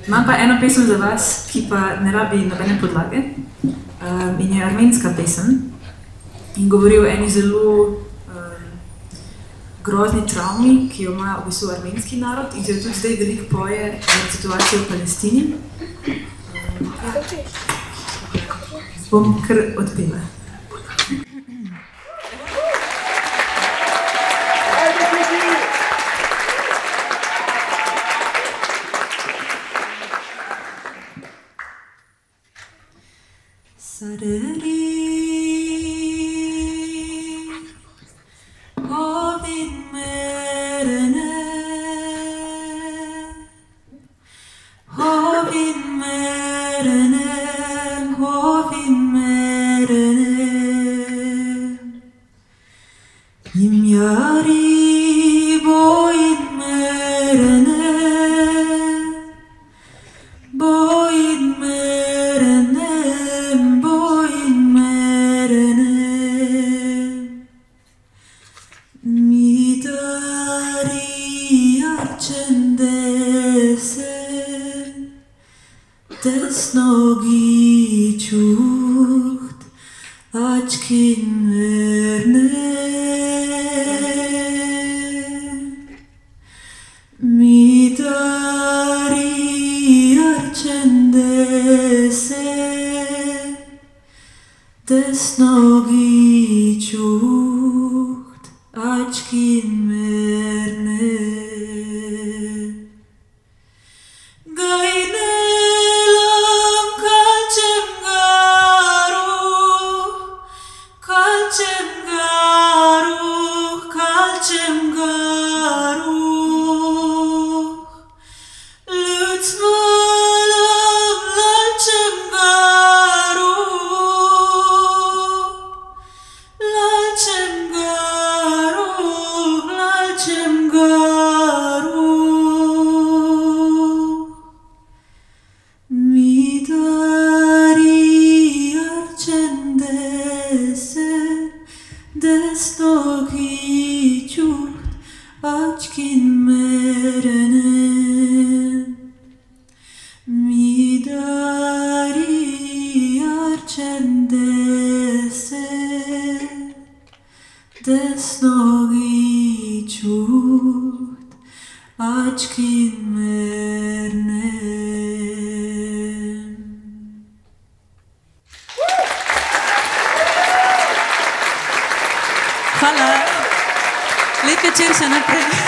Imam pa eno pesem za vas, ki pa ne rabi nobene podlage, in je armenska pesem in govori o eni zelo grozni travmi, ki jo ima v bistvu armenski narod in se jo tudi zdaj veliko poje za situacijo v Palestini. Bom kar odpela. Hvala. Lep večer še naprej.